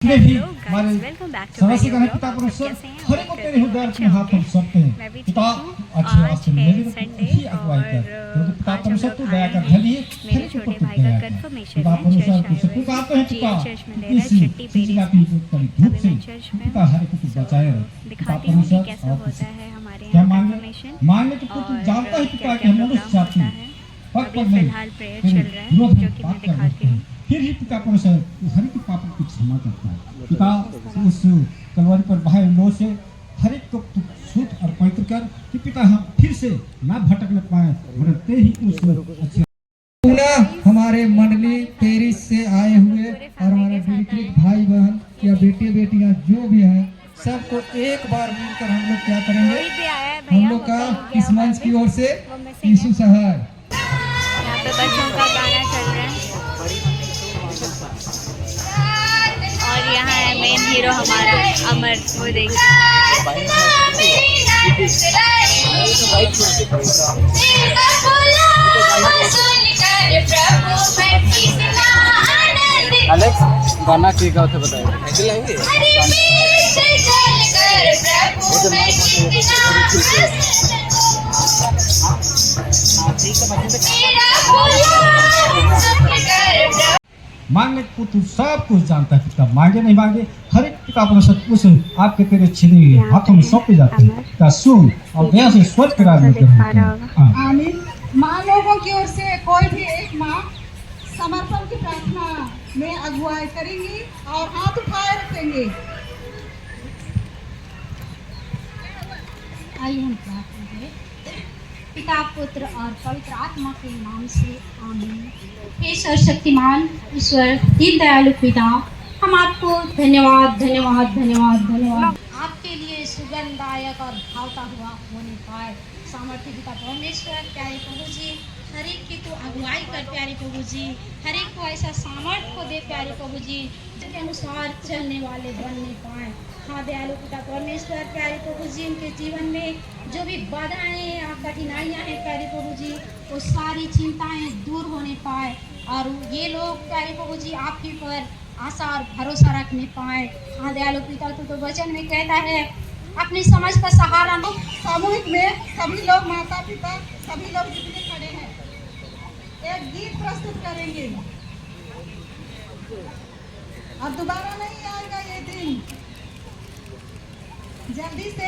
में भी हमारे समस्त का पिता परमेश्वर हर एक को तेरे हृदय में हाथ हम सौंपते हैं। पिता अच्छे वास्ते मेरे ही अगुवाई कर, क्योंकि पिता परमेश्वर तू दया कर धनी हर एक को तू दया कर। पिता परमेश्वर तुझसे पुकारते हैं पिता, इसी चिंता की धूप से पिता हर एक को तू बचाए रहे। पिता परमेश्वर और क्या मांगे तो तू जानता है पिता कि हम मनुष्य जाति पग पग में विरोध में बात कर रहे हैं, फिर ही पिता परमेश्वर हर एक पापों की क्षमा करता है। पिता उस कलवरी पर बहाए लौ से हर एक को तू शुद्ध और पवित्र कर कि पिता हम फिर से ना भटकने पाए, भटकते ही उस अच्छे हमारे मंडली पेरिस से आए हुए और हमारे विकृत भाई बहन या बेटे बेटियां जो भी हैं सबको एक बार मिलकर हम लोग क्या करेंगे, हम लोग का इस मंच की ओर से यीशु सहाय। यहाँ पे बच्चों का गाना चल रहा है और यहाँ है मेन हीरो हमारा अमर, वो देखिए। अलेक्स गाना की का होता बताइए। मांगने को तू सब कुछ जानता है पिता, मांगे नहीं मांगे हर एक पिता परमेश्वर उस आपके तेरे छिने हुए हाथों में सौंपे जाते हैं। पिता सुन और दया से स्वर्ग के राज्य में आमीन। माँ लोगों की ओर से कोई भी एक माँ समर्पण की प्रार्थना में अगुवाई करेंगी और हाथ उठाए रखेंगे। आइए हम प्रार्थना करें। पिता पुत्र और पवित्र आत्मा के नाम से आमीन। हे सर्वशक्तिमान ईश्वर दीन दयालु पिता, हम आपको धन्यवाद धन्यवाद धन्यवाद धन्यवाद आपके लिए सुगंधदायक और भावता हुआ होने पाए। सामर्थ्य पिता परमेश्वर, प्यारे प्रभु जी, हर एक की तो अगुवाई कर प्यारे प्रभु जी, हर एक को ऐसा सामर्थ्य को दे प्यारे प्रभु जी जिसके अनुसार चलने वाले बनने पाए। हाँ दयालु पिता परमेश्वर, प्यारे प्रभु जी, उनके जीवन में जो भी बाधाएं या कठिनाइयां हैं प्यारे प्रभु जी, वो सारी चिंताएं दूर होने पाए और ये लोग प्यारे प्रभु जी आप ही पर आशा और भरोसा रखने पाए। हाँ दयालु पिता, तो वचन में कहता है अपनी समझ का सहारा लो। सामूहिक में सभी लोग माता पिता सभी लोग जितने खड़े हैं एक गीत प्रस्तुत करेंगे और दोबारा नहीं आएगा ये दिन। जल्दी से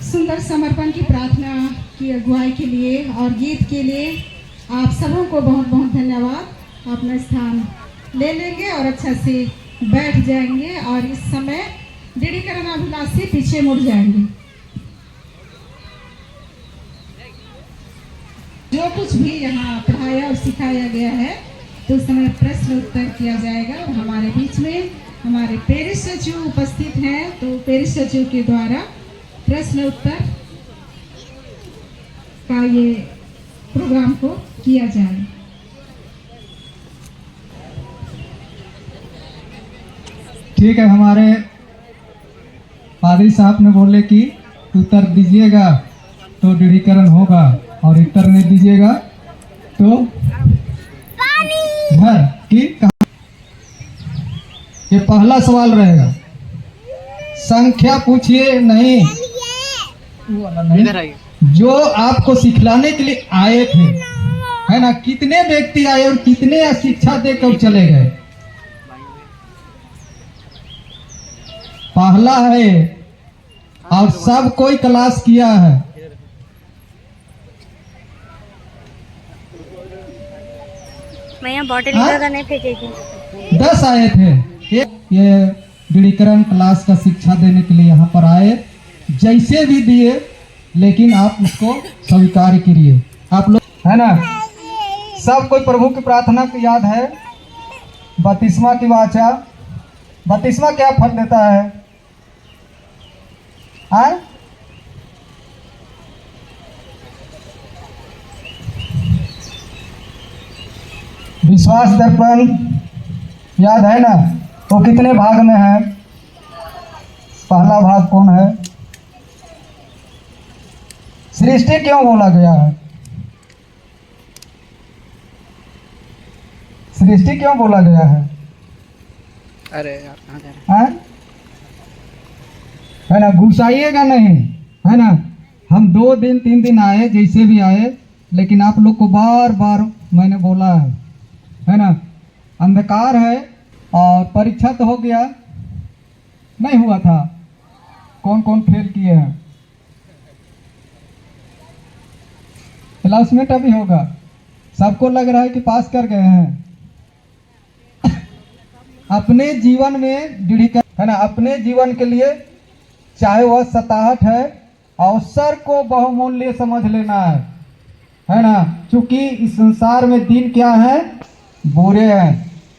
सुंदर समर्पण की प्रार्थना की अगुवाई के लिए और गीत के लिए आप सबों को बहुत बहुत धन्यवाद। अपना स्थान ले लेंगे और अच्छा से बैठ जाएंगे और इस समय दृढ़ीकरण अभिलाषी पीछे मुड़ जाएंगे। जो कुछ भी यहाँ पढ़ाया और सिखाया गया है तो उस समय प्रश्न उत्तर किया जाएगा और हमारे बीच में हमारे पेरिस सचिव उपस्थित हैं, तो पेरिस सचिव के द्वारा प्रश्न उत्तर का ये प्रोग्राम को किया जाए। ठीक है, हमारे पादरी साहब ने बोले कि उत्तर दीजिएगा तो दृढ़ीकरण होगा और उत्तर नहीं दीजिएगा तो घर की। ये पहला सवाल रहेगा, संख्या पूछिए नहीं, वो वाला नहीं। इधर आइए। जो आपको सिखलाने के लिए आए थे, है ना, कितने व्यक्ति आए और कितने शिक्षा देकर चले गए? पहला है और सब कोई क्लास किया है। मैं यहाँ बॉटल इधर नहीं फेंकेगी। 10 आए थे। ये दृढ़ीकरण क्लास का शिक्षा देने के लिए यहाँ पर आए, जैसे भी दिए लेकिन आप उसको स्वीकार करिए। आप लोग, है ना, सब कोई प्रभु की प्रार्थना को याद है। बपतिस्मा की वाचा, बपतिस्मा क्या फल देता है? आए? विश्वास दर्पण याद है ना? वो कितने भाग में है? पहला भाग कौन है? सृष्टि क्यों बोला गया है? सृष्टि क्यों बोला गया है? अरे यार कहाँ जा रहे हैं? है ना, घुसाइएगा नहीं, है ना। हम 2 दिन 3 दिन आए, जैसे भी आए, लेकिन आप लोग को बार बार मैंने बोला है ना। अंधकार है और परीक्षा तो हो गया, नहीं हुआ था। कौन कौन फेल किए हैं? क्लासमेट अभी होगा, सबको लग रहा है कि पास कर गए हैं। अपने जीवन में दृढ़ीकरण, है ना, अपने जीवन के लिए चाहे वह सताहट है, अवसर को बहुमूल्य समझ लेना है ना। क्योंकि इस संसार में दिन क्या है? बुरे हैं,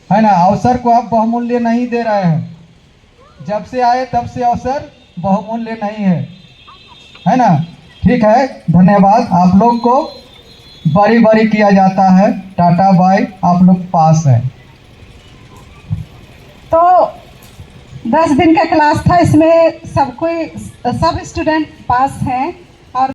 है ना। अवसर को आप बहुमूल्य नहीं दे रहे हैं। जब से आए तब से अवसर बहुमूल्य नहीं है ना। ठीक है, धन्यवाद। आप लोग को बड़ी बड़ी किया जाता है। टाटा बाय, आप लोग पास है। तो 10 दिन का क्लास था, इसमें सब स्टूडेंट पास हैं। और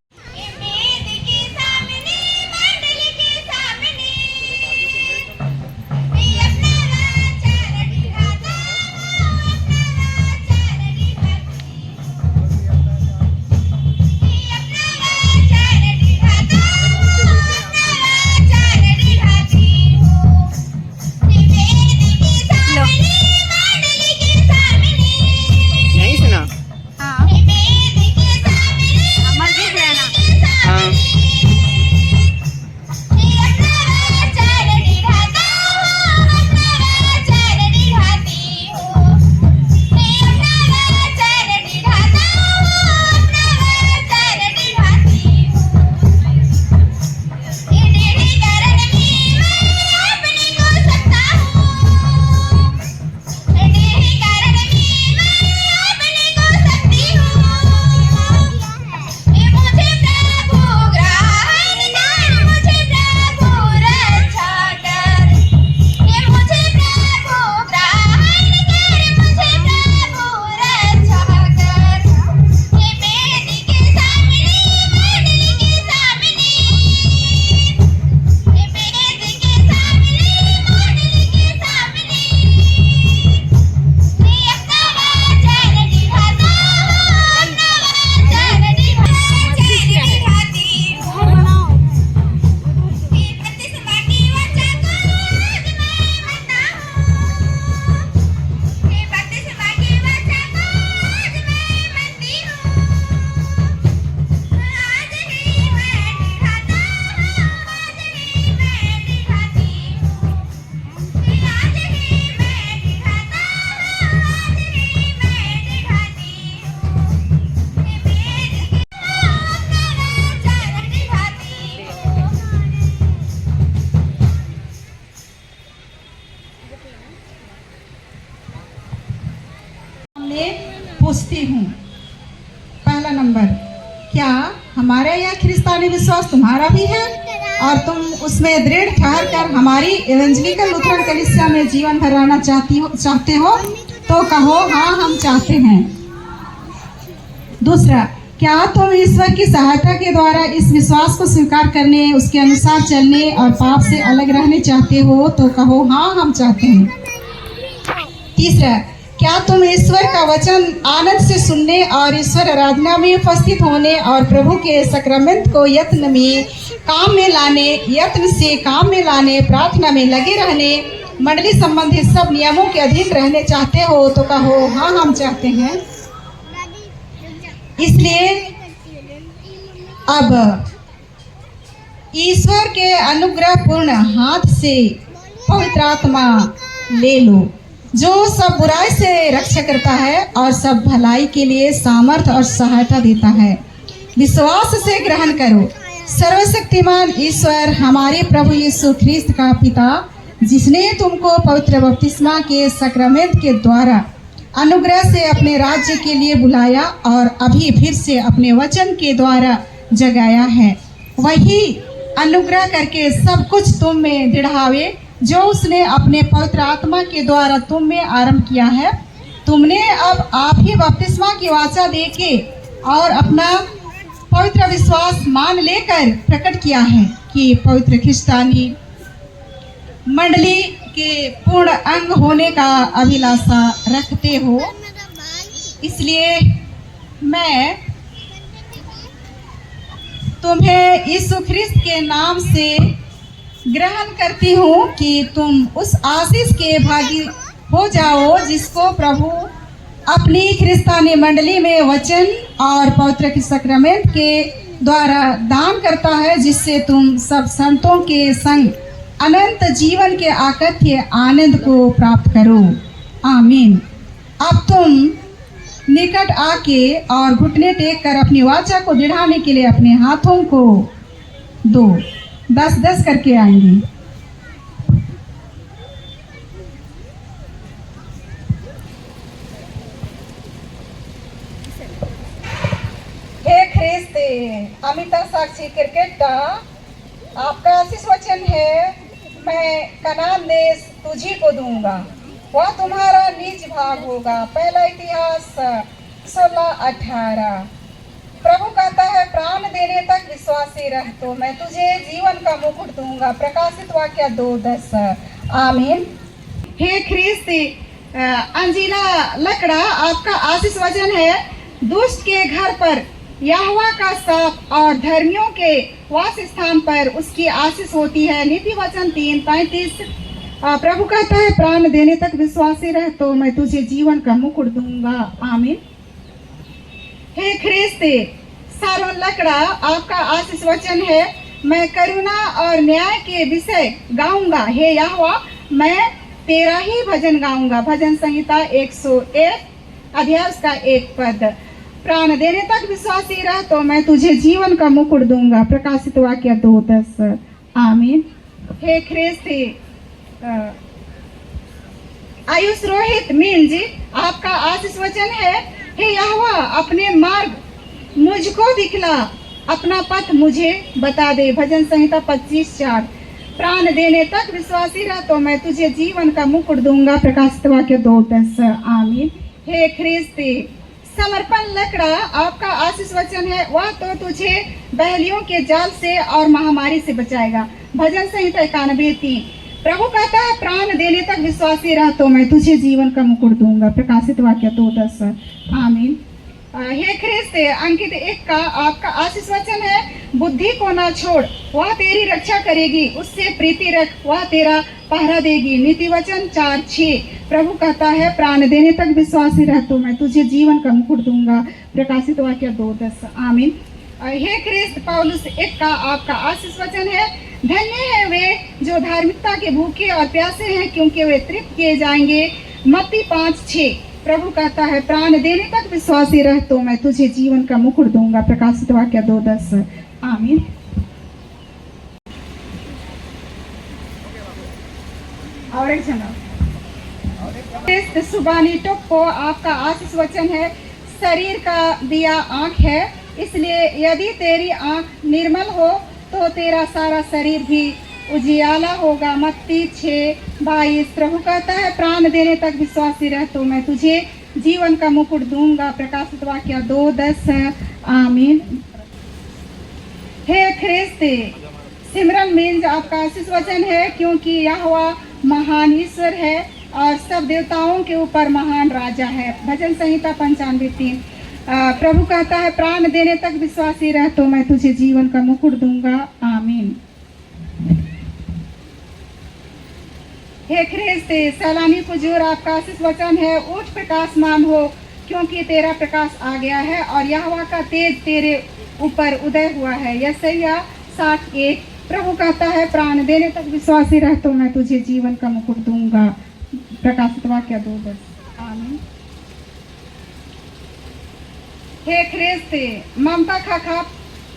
यहीं से ना? हाँ, हमारे पूछती हूँ, पहला नंबर, क्या हमारा यह ख्रिस्तानी विश्वास तुम्हारा भी है और तुम उसमें दृढ़ ठहर कर हमारी एवेंजलिकल लूथरन कलीसिया में जीवन भर रहना चाहते हो? तो कहो हाँ, हम चाहते हैं। दूसरा, क्या तुम ईश्वर की सहायता के द्वारा इस विश्वास को स्वीकार करने, उसके अनुसार चलने और पाप से अलग रहने चाहते हो? तो कहो हाँ, हम चाहते हैं। तीसरा, क्या तुम ईश्वर का वचन आनंद से सुनने और ईश्वर आराधना में उपस्थित होने और प्रभु के सक्रमेंट को यत्न से काम में लाने, प्रार्थना में लगे रहने, मंडली संबंधी सब नियमों के अधीन रहने चाहते हो? तो कहो हाँ, हम चाहते हैं। इसलिए अब ईश्वर के अनुग्रह पूर्ण हाथ से पवित्र आत्मा ले लो, जो सब बुराई से रक्षा करता है और सब भलाई के लिए सामर्थ्य और सहायता देता है। विश्वास से ग्रहण करो। सर्वशक्तिमान ईश्वर, हमारे प्रभु यीशु ख्रिस्त का पिता, जिसने तुमको पवित्र बपतिस्मा के सक्रमेंट के द्वारा अनुग्रह से अपने राज्य के लिए बुलाया और अभी फिर से अपने वचन के द्वारा जगाया है, वही अनुग्रह करके सब कुछ तुम में दृढ़ावे, जो उसने अपने पवित्र आत्मा के द्वारा तुम में आरंभ किया है। तुमने अब आप ही बपतिस्मा की वाचा देके और अपना पवित्र विश्वास मान लेकर प्रकट किया है कि पवित्र ख्रिस्तानी मंडली के पूर्ण अंग होने का अभिलाषा रखते हो। इसलिए मैं तुम्हें यीशु ख्रिस्त के नाम से ग्रहण करती हूँ कि तुम उस आशीष के भागी हो जाओ जिसको प्रभु अपनी ख्रिस्तानी मंडली में वचन और पवित्र सक्रमेंट के द्वारा दान करता है, जिससे तुम सब संतों के संग अनंत जीवन के आकथ्य आनंद को प्राप्त करो। आमीन। अब तुम निकट आके और घुटने टेक कर अपनी वाचा को दृढ़ाने के लिए अपने हाथों को दो। 10-10 करके आएंगे। हे ख्रिस्त अमिता साक्षी क्रिकेट आपका आशीष वचन है, मैं कनान देश तुझी को दूंगा, वह तुम्हारा निज भाग होगा। पहला इतिहास 16:18। प्रभु कहता है, प्राण देने तक विश्वासी रह तो मैं तुझे जीवन का मुकुट दूंगा। प्रकाशित वाक्य 2:10। आमीन। हे ख्रिस्त अंजिला लकड़ा आपका आशीष वचन है, दुष्ट के घर पर यहोवा का साफ और धर्मियों के वास स्थान पर उसकी आशीष होती है। नीति वचन 3:35। प्रभु कहता है, प्राण देने तक विश्वासी रह तो मैं तुझे जीवन का मुकुट दूंगा। आमीन। हे ख्रिस्त सारोन लकड़ा आपका आशीष वचन है, मैं करुणा और न्याय के विषय गाऊंगा। हे यहोवा, मैं तेरा ही भजन गाऊंगा। भजन संहिता 101 अध्याय उसका 1 पद। प्राण देने तक विश्वासी रह तो मैं तुझे जीवन का मुकुट दूंगा। प्रकाशित वाक्य 2:10। आमीन। हे ख्रिस्त आयुष रोहित मींज आपका आशीष वचन है, हे यहोवा, अपने मार्ग मुझको दिखला, अपना पथ मुझे बता दे। भजन संहिता 25:4। प्राण देने तक विश्वासी रह तो मैं तुझे जीवन का मुकुट दूंगा। प्रकाशित वाक्य 2:10। आमीन। हे ख्रिस्त समर्पण लकड़ा आपका आशीष वचन है, वह तो तुझे बहलियों के जाल से और महामारी से बचाएगा। भजन संहिता 91:3। प्रभु कहता है, प्राण देने तक विश्वासी रह तो मैं तुझे जीवन का मुकुट दूंगा। प्रकाशित वाक्य 2:10। आमीन। हे ख्रिस्त अंकित 1 का आपका आशीष वचन है, बुद्धि को ना छोड़, वह तेरी रक्षा करेगी, उससे प्रीति रख, वह तेरा पहरा देगी। नीति वचन 4:6। प्रभु कहता है, प्राण देने तक विश्वासी रह तो मैं तुझे जीवन का मुकुट दूंगा। प्रकाशित वाक्य 2:10। आमीन। हे ख्रिस्त पौलुस 1 का आपका आशीष वचन है, धन्य है वे जो धार्मिकता के भूखे और प्यासे हैं, क्योंकि वे तृप्त किए जाएंगे। मत्ती 5:6। प्रभु कहता है, प्राण देने तक विश्वासी रह तो मैं तुझे जीवन का मुकुट दूंगा। प्रकाशित वाक्य 2:10। आमीन। और एक सुबानी टोप्पो आपका आशीष वचन है, शरीर का दिया आँख है, इसलिए यदि तेरी आँख निर्मल हो तो तेरा सारा शरीर भी उजियाला होगा। मत्ती 6:22। प्रभु कहता है प्राण देने तक विश्वासी रह तो मैं तुझे जीवन का मुकुट दूंगा। प्रकाशित वाक्य 2:10। आमीन। हे ख्रिस्ती, सिमरन मीन्स आपका आशीष वचन है, क्योंकि यहोवा महान ईश्वर है और सब देवताओं के ऊपर महान राजा है। भजन संहिता 95:3। प्रभु कहता है प्राण देने तक विश्वासी रह तो मैं तुझे जीवन का मुकुट दूंगा। आमीन। हे ख्रिस्ती, सैलानी पुजूर आपका आशीष वचन है, उठ प्रकाशमान हो, क्योंकि तेरा प्रकाश आ गया है और यहोवा का तेज तेरे ऊपर उदय हुआ है। यशायाह 60:1। प्रभु कहता है प्राण देने तक विश्वासी रह तो मैं तुझे जीवन का मुकुट दूंगा। प्रकाशित वाक्य 2:10। आमीन। हे ख्रिस्ती, ममता खाखा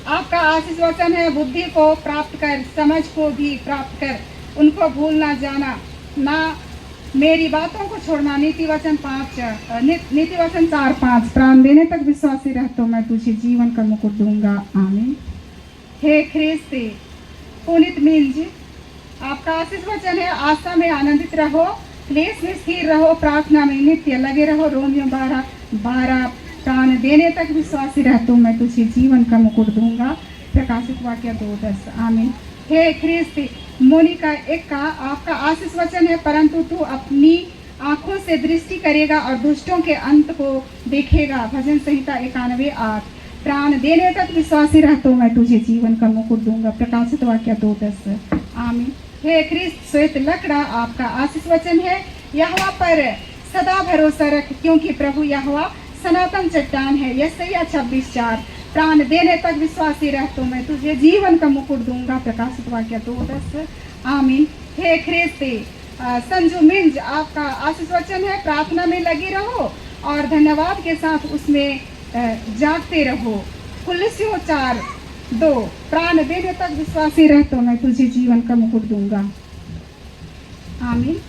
आपका आशीष वचन है, बुद्धि को प्राप्त कर, समझ को भी प्राप्त कर, उनको भूल ना जाना, ना मेरी बातों को छोड़ना। नीति वचन 4:5। प्राण देने तक विश्वासी रह तो मैं तुझे जीवन का मुकुट दूंगा। आमीन। हे ख्रिस्ती, पुनित मीन्स आपका आशीष वचन है, आशा में आनंदित रहो, क्लेश में स्थिर रहो, प्रार्थना में नित्य लगे रहो। रोमियो 12:12। प्राण देने तक विश्वासी रह तो मैं तुझे जीवन का मुकुट दूंगा। प्रकाशित वाक्य 2:10। आमीन। हे ख्रिस्ती, मोनिका 1 का आपका आशीष वचन है, परंतु तू अपनी आंखों से दृष्टि करेगा और दुष्टों के अंत को देखेगा। भजन संहिता 91:8। प्राण देने तक विश्वासी रह तो मैं तुझे जीवन का मुकुट दूंगा। प्रकाशित वाक्य 2:10। आमीन। हे ख्रिस्त श्वेत लकड़ा आपका आशीष वचन है, यहोवा पर सदा भरोसा रख, क्योंकि प्रभु यहोवा सनातन चट्टान है। यशायाह 26:4। प्राण देने तक विश्वासी रह तो मैं तुझे जीवन का मुकुट दूंगा। प्रकाशित वाक्य 2:10। आमीन। हे ख्रिस्ती, संजू मिंज आपका आशीष वचन है, प्रार्थना में लगी रहो और धन्यवाद के साथ उसमें जागते रहो। कुलस्सियों 4:2। प्राण देने तक विश्वासी रह तो मैं तुझे जीवन का मुकुट दूंगा। आमीन।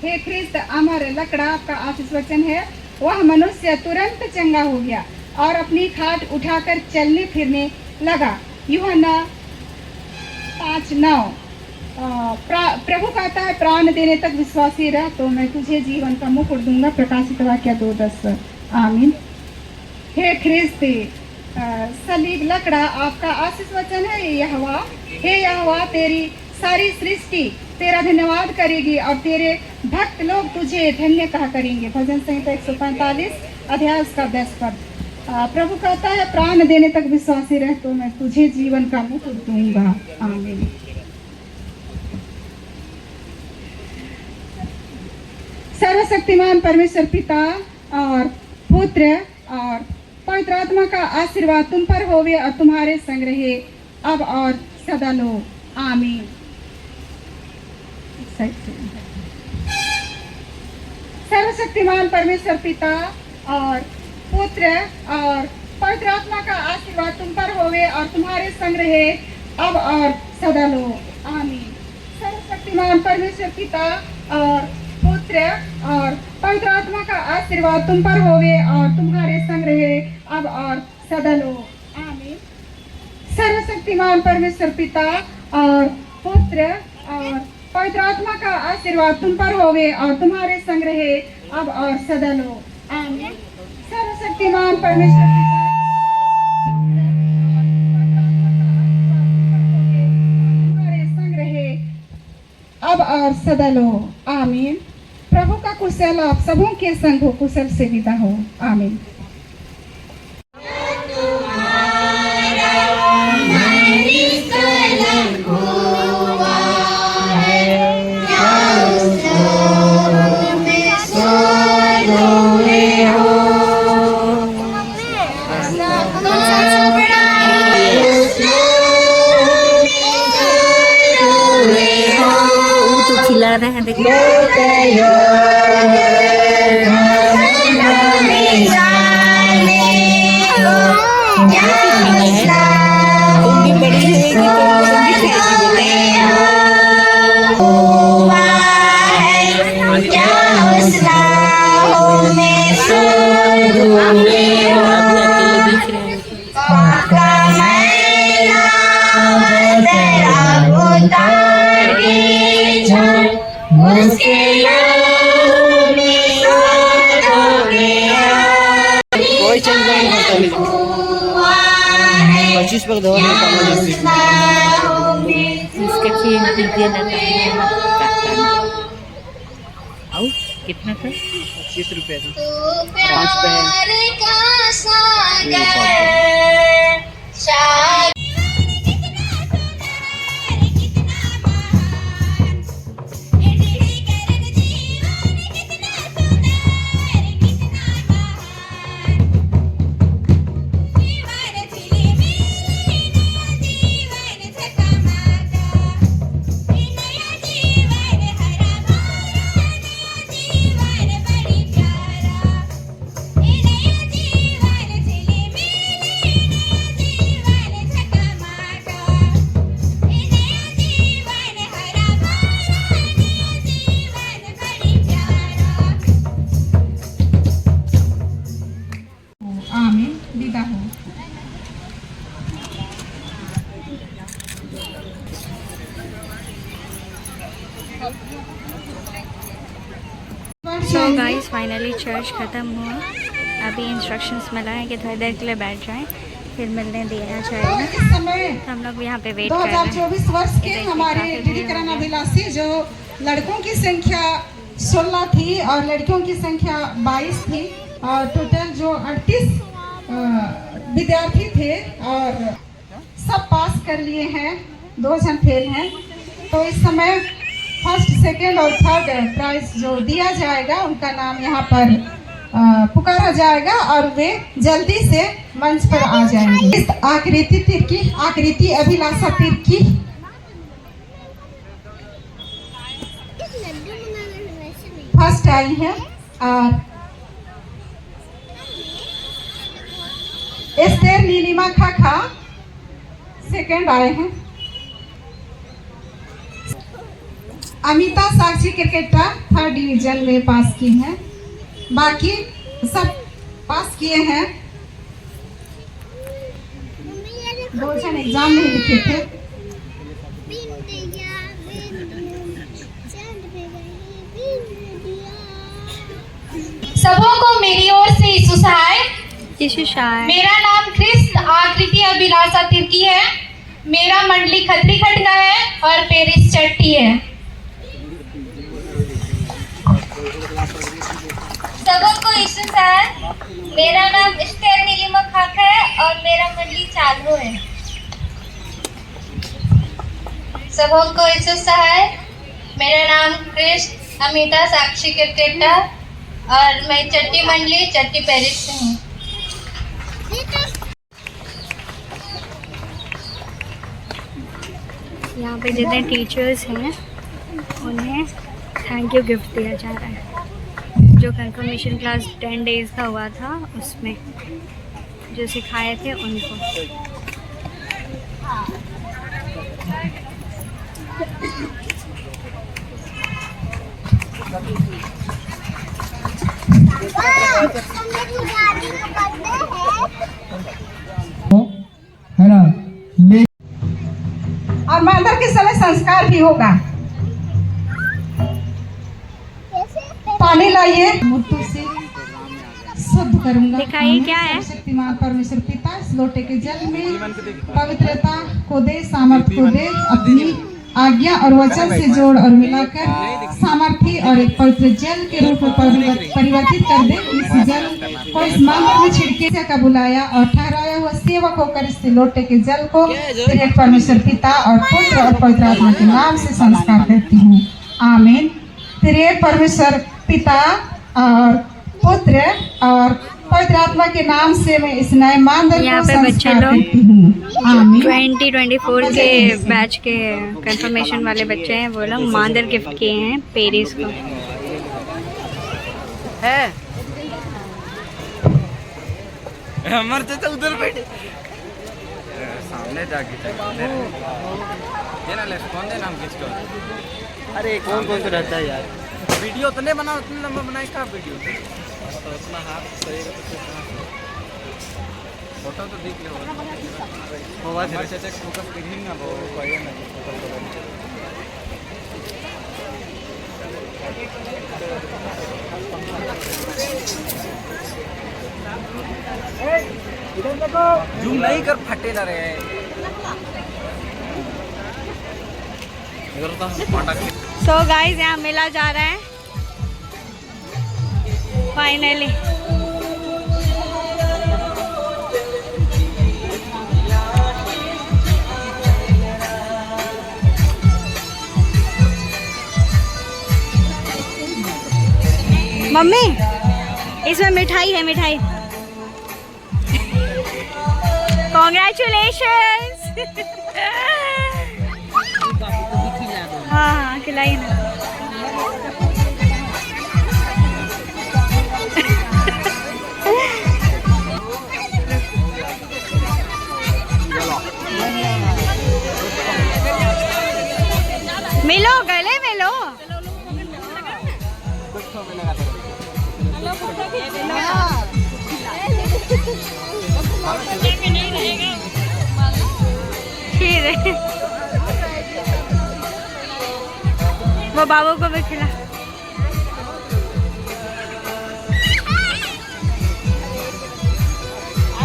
हे ख्रिस्त, अमर लकड़ा आपका आशीष वचन है, वह मनुष्य तुरंत चंगा हो गया और अपनी खाट उठाकर चलने फिरने लगा। यूहन्ना 5:9। प्रभु कहता है प्राण देने तक विश्वासी रह तो मैं तुझे जीवन का मुकुट दूंगा। प्रकाशित वाक्य 2:10। आमीन। हे ख्रिस्ती, सलीब लकड़ा आपका आशीष वचन है, यहोवा, हे यहोवा, तेरी सारी सृष्टि तेरा धन्यवाद करेगी और तेरे भक्त लोग तुझे धन्य कहा करेंगे। भजन संहिता 145 अध्याय उसका 10 पद। प्रभु कहता है प्राण देने तक विश्वासी रह तो मैं तुझे जीवन का मुकुट दूंगा। आमीन। सर्वशक्तिमान परमेश्वर पिता और पुत्र और पवित्र आत्मा का आशीर्वाद तुम पर होवे और तुम्हारे संग रहे अब और सदा लो। आमीन। सर्वशक्तिमान परमेश्वर पिता और पुत्र और पवित्र आत्मा का आशीर्वाद तुम पर होवे और तुम्हारे संग रहे अब और सदा लो। आमीन। सर्वशक्तिमान परमेश्वर पिता और पुत्र और पवित्र आत्मा का आशीर्वाद तुम पर होवे और तुम्हारे संग रहे अब और सदा लो। आमीन। सर्वशक्तिमान परमेश्वर पिता और पुत्र और पवित्र आत्मा का आशीर्वाद तुम पर होवे और तुम्हारे संग रहे अब और सदा लो। आमीन। सर्वशक्तिमान परमेश्वर पिता तुम्हारे संग रहे अब और सदा लो। आमीन। प्रभु का कुशल आप सबों के संग हो, कुशल से विदा हो। आमीन। खिला रहे हैं देखिए। तुम भी बड़ी होगी तो तुम भी पुष्पक धवन इसके फिर दीजिए ना आओ कितना था 25 रुपये का 5 पे है आमीन। विदा हो। सो गाइस फाइनली चर्च ख़त्म हुआ। अभी इंस्ट्रक्शंस मिला है कि थोड़ी देर के लिए बैठ जाएं, फिर मिलने दिया जाएगा। इस समय हम लोग यहाँ पे वेट कर रहे हैं। 2024 वर्ष के हमारे डीडी करण अभिलाषी जो लड़कों की संख्या 16 थी और लड़कियों की संख्या 22 थी और टोटल जो 38 विद्यार्थी थे और सब पास कर लिए हैं, 2 जन फेल हैं। तो इस समय फर्स्ट, सेकेंड और थर्ड प्राइज जो दिया जाएगा उनका नाम यहाँ पर पुकारा जाएगा और वे जल्दी से मंच पर आ जाएंगे। इस आकृति अभिलाषा तिर्की फर्स्ट आई है और एस्तेर नीलिमा खाखा सेकेंड आए हैं। अमिता साक्षी क्रिकेटर थर्ड डिवीजन में पास की हैं। बाकी सब पास किए हैं। 2 जन एग्जाम नहीं लिखे थे। सबों को मेरी ओर से यीशु सहाय। मेरा नाम क्रिस्त आकृति अभिलाषा तिर्की है। मेरा मंडली खत्री खटका है और पेरिस चट्टी है। सबों को यीशु सहाय। मेरा नाम एस्तेर नीलिमा खाखा है और मेरा मंडली चालू है। सबों को यीशु सहाय। मेरा नाम क्रिस्त अमिता साक्षी क्रिकेटर और मैं चट्टी मंडली चट्टी पेरिस से हूँ। यहाँ पे जितने टीचर्स हैं उन्हें थैंक यू गिफ्ट दिया जा रहा है। जो कंफर्मेशन क्लास 10 डेज़ का हुआ था उसमें जो सिखाए थे उनको। है ना ले और मांदर के समय संस्कार भी होगा। पानी लाइए। मुट्ठों से शुद्ध करूंगा। दिखाइए क्या है। शक्तिमान परमेश्वर पिता इस लोटे के जल में पवित्रता को दे, सामर्थ्य को दे, अपनी आज्ञा और वचन से जोड़ और मिलाकर सामर्थ्य और एक पवित्र जल के रूप में परिवर्तित कर दे। इस जल को इस मंदिर में छिड़के का बुलाया और ठहराया हुआ सेवक होकर इस लोटे के जल को तेरे परमेश्वर पिता और पुत्र और पवित्र आत्मा के नाम से संस्कार करती हूँ। आमीन। तेरे परमेश्वर पिता और पुत्र और पवित्र आत्मा के नाम से मैं इस नए मानदंड यहाँ को पे बच्चे संस्कार लोग करती हूँ। आमीन। 2024 के बैच के कंफर्मेशन वाले बच्चे हैं, वो लोग मांदर गिफ्ट किए हैं पेरिस को। है हमारे चाचा उधर बैठे सामने जाके देना ले कौन दे नाम किसको। अरे कौन कौन तो रहता है यार। वीडियो तो नहीं बनाओ, उतना लंबा बनाए का वीडियो तो उतना हाथ सही फोटो तो देख लो। मोबाइल से चाचा फोकस करिए ना, वो कोई नहीं जूम नहीं कर फटे ना रहे। सो गाइस यहाँ मेला जा रहा है फाइनली। मम्मी इसमें मिठाई है, मिठाई। कॉन्ग्रेचुलेशंस। हाँ हाँ खिलाई ना। मिलो गले मिलो। खीर है वो बाबू को भी खिला।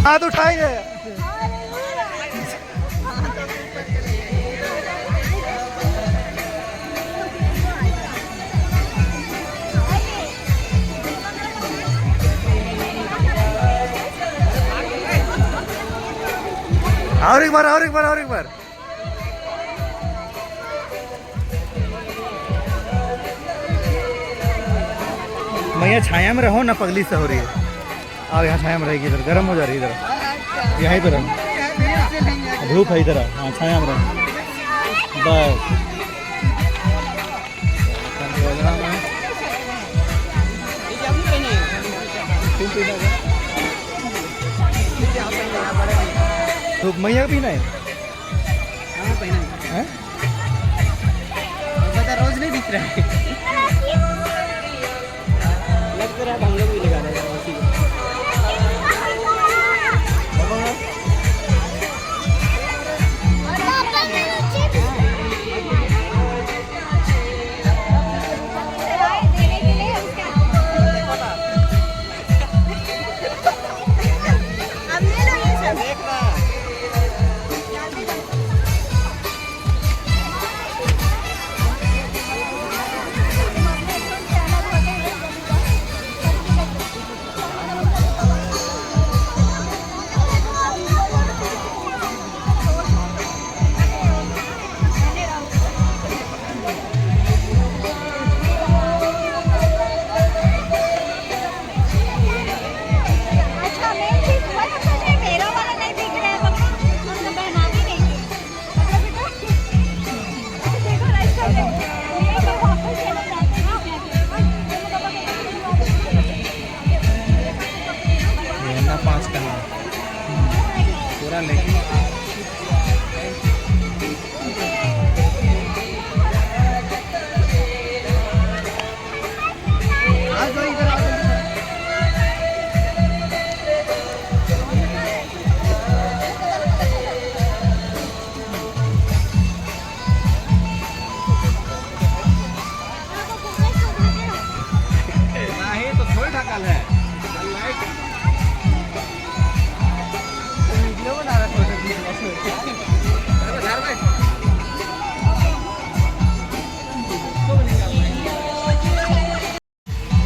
हाथ उठाएंगे। और एक बार, और एक बार, और एक बार। मैया छाया में रहो ना, पगली से हो रही है। आप यहाँ छाया में रहेगी, इधर गर्म हो जा रही है, इधर यहीं पे रहो, धूप है इधर। हाँ छाया में रहो बस। धूप मैया पीना है। हाँ पहना है। रोज नहीं दिख रहा है। लग तो रहा है हम लोग भी लगा रहे हैं।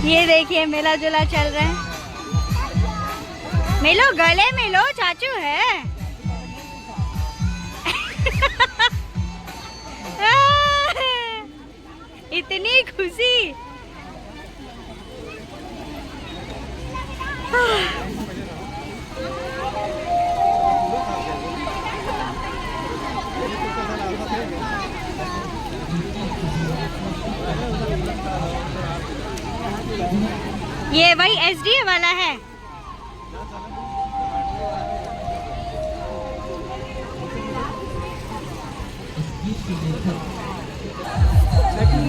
ये देखिए मेला झूला चल रहा है। मिलो गले मिलो, चाचू है। इतनी खुशी। ये वही एसडी वाला है।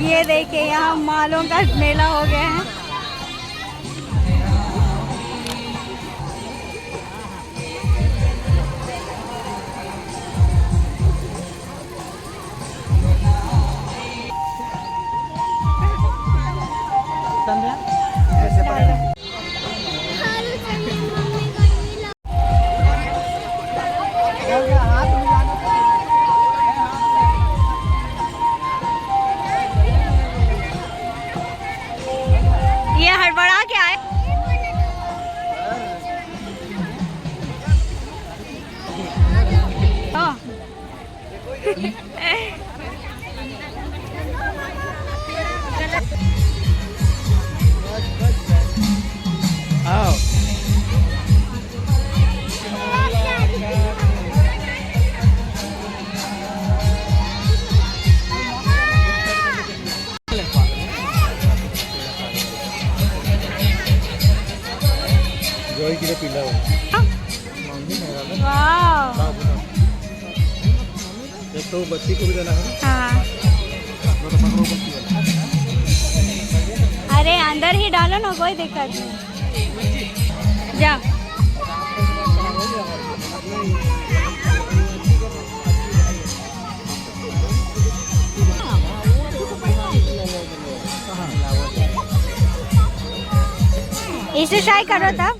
ये देखिए यहाँ मालों का मेला हो गया है। आओ जोई की पीला हो वाह। तो बच्ची को भी देना है। हाँ अरे अंदर ही डालो ना, कोई दिक्कत नहीं। जा इसे ट्राई करो तब।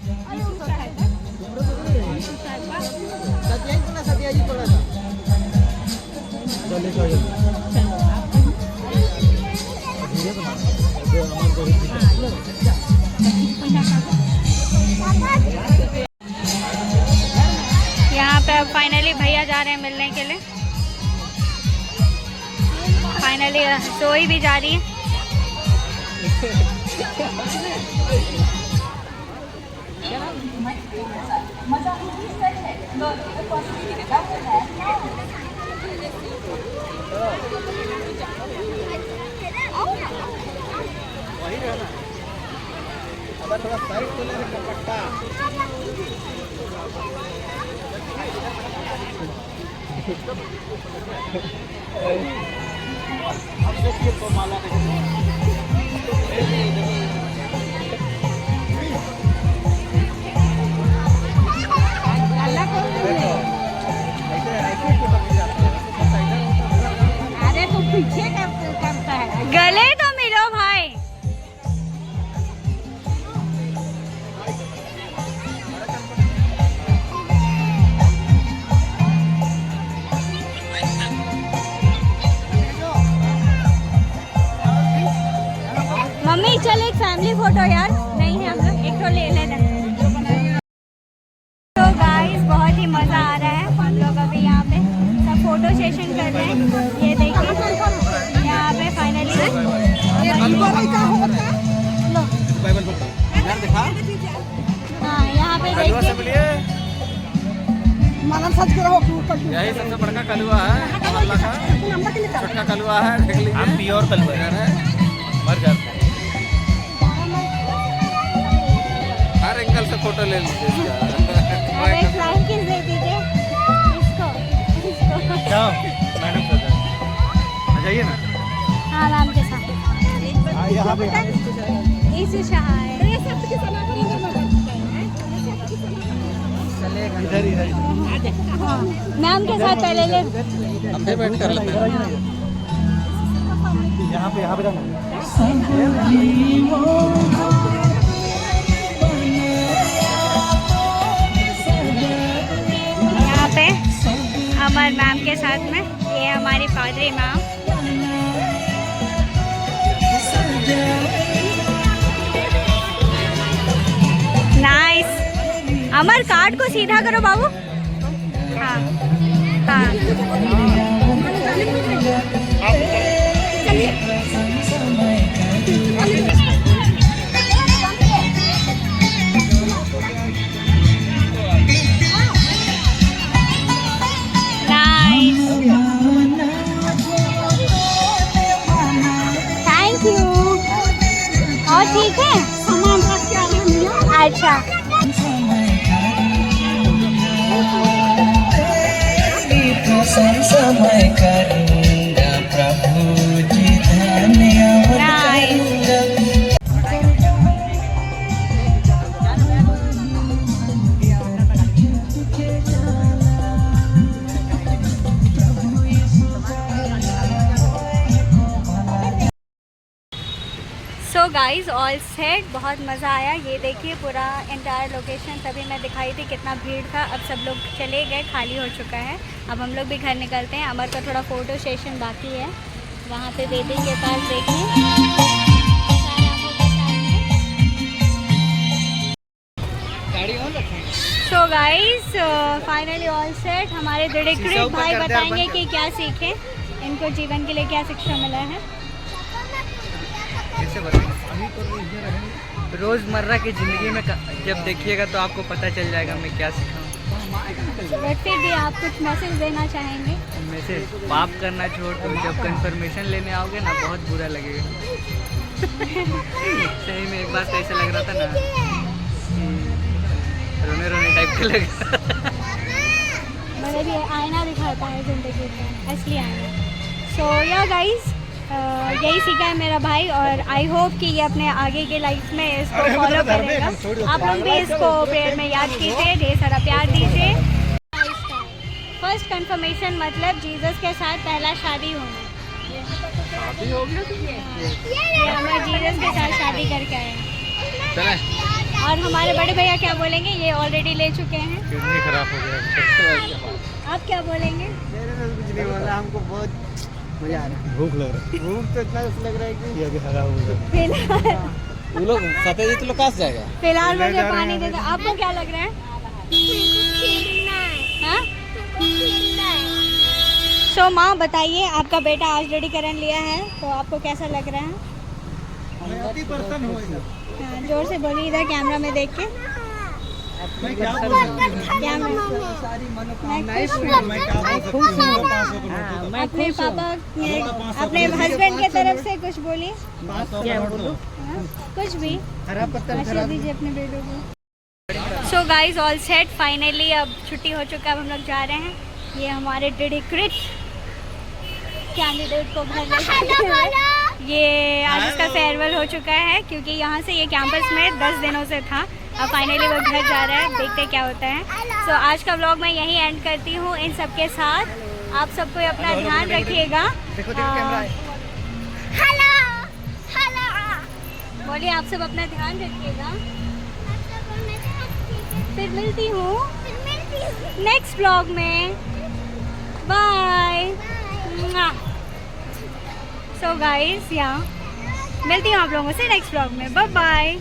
यहाँ पे अब फाइनली भैया जा रहे हैं मिलने के लिए। फाइनली सोई भी जा रही है। थोड़ा साइड को ले कपट्टा अरे तो पीछे करता है। गले तो मिलो भाई। मम्मी चल एक फैमिली फोटो यार, नहीं है हम लोग एक तो ले लेना। तो गाइस बहुत ही मज़ा आ रहा है। हम लोग अभी यहाँ पे सब फोटो सेशन कर रहे हैं। ये देखिए यहाँ पे फाइनली हाँ यहाँ पे देखिए यही सबसे बड़का कलुआ है, छोटा कलुआ है, देख लीजिए। हम प्योर कलुआ है, मर जाते हैं। हर एंगल से फोटो ले लीजिए इसका। अब एक फ्लाइंग किस दे दीजिए इसको जाओ मैडम आ जाइए ना। हाँ आराम के साथ यहाँ पे इसी शाह है। इधर इधर मैम के साथ पहले ले अपने बैठ कर लेते हैं। यहाँ पे जाना। यहाँ पे अमर मैम के साथ में ये हमारी पादरी मैम। नाइस। अमर कार्ड को सीधा करो बाबू। हाँ हाँ थैंक यू। और ठीक है अच्छा समय करूंगा प्रभु जी धन्यवाद। सो गाइज ऑल सेट, बहुत मज़ा आया। ये देखिए पूरा एंटायर लोकेशन तभी मैं दिखाई थी कितना भीड़ था। अब सब लोग चले गए, खाली हो चुका है। अब हम लोग भी घर निकलते हैं। अमर का थोड़ा फ़ोटो सेशन बाकी है, वहाँ पे बेटी के पास देखिए। So guys finally all set. हमारे डिरेक्टरेट भाई बताएंगे कि क्या सीखे, इनको जीवन के लिए क्या शिक्षा मिला है। रोज़मर्रा की ज़िंदगी में जब देखिएगा तो आपको पता चल जाएगा मैं क्या सीखा हूँ। बट फिर भी आप कुछ मैसेज देना चाहेंगे? मैसेज पाप करना छोड़ दो, जब कंफर्मेशन लेने आओगे ना बहुत बुरा लगेगा। सही में एक बार तो ऐसा लग रहा था ना, रोने रोने टाइप का लग रहा था। मतलब ये आईना दिखाता है ज़िंदगी का, असली आईना। सो या गाइस, यही सीखा है मेरा भाई और आई होप कि ये अपने आगे के लाइफ में इसको फॉलो करेगा। आप लोग भी इसको प्रेयर में याद कीजिए, ढेर सारा प्यार दीजिए। फर्स्ट कंफर्मेशन मतलब जीसस के साथ पहला शादी होना। शादी हो गया हम जीसस के साथ शादी करके आए हैं। और हमारे बड़े भैया क्या बोलेंगे, ये ऑलरेडी ले चुके हैं। किडनी खराब हो गया। आप क्या बोलेंगे? हमको बहुत मजा आ रहा है। भूख लग रहा है। भूख तो इतना लग रहा है कि ये अभी खराब हो गया। वो लोग सत्यजीत लोग कहाँ से जाएगा? फिलहाल मुझे पानी दे दो। आपको क्या लग रहा है? हाँ? सो माँ बताइए, आपका बेटा आज रेडीकरण लिया है तो आपको कैसा लग रहा है? हाँ, जोर से बोलिए इधर कैमरा में देख के। अपने पापा, अपने हस्बैंड के तरफ से कुछ बोलिए। कुछ भी आशीर्वाद दीजिए अपने बेटों को। So guys all set, finally अब छुट्टी हो चुका है, अब हम लोग जा रहे हैं। ये हमारे डेडिकेटेड कैंडिडेट को भरने के लिए ये आज इसका फेयरवेल हो चुका है, क्योंकि यहाँ से ये कैंपस में 10 दिनों से था। अब फाइनली वो घर जा रहा है, देखते क्या होता है। सो आज का व्लॉग मैं यहीं एंड करती हूँ इन सब के साथ। आप सबको अपना ध्यान रखिएगा। बोलिए, आप सब अपना ध्यान रखिएगा। फिर मिलती हूँ नेक्स्ट व्लॉग में। बाय। सो गाइस, मिलती हूँ आप लोगों से नेक्स्ट व्लॉग में। Bye bye.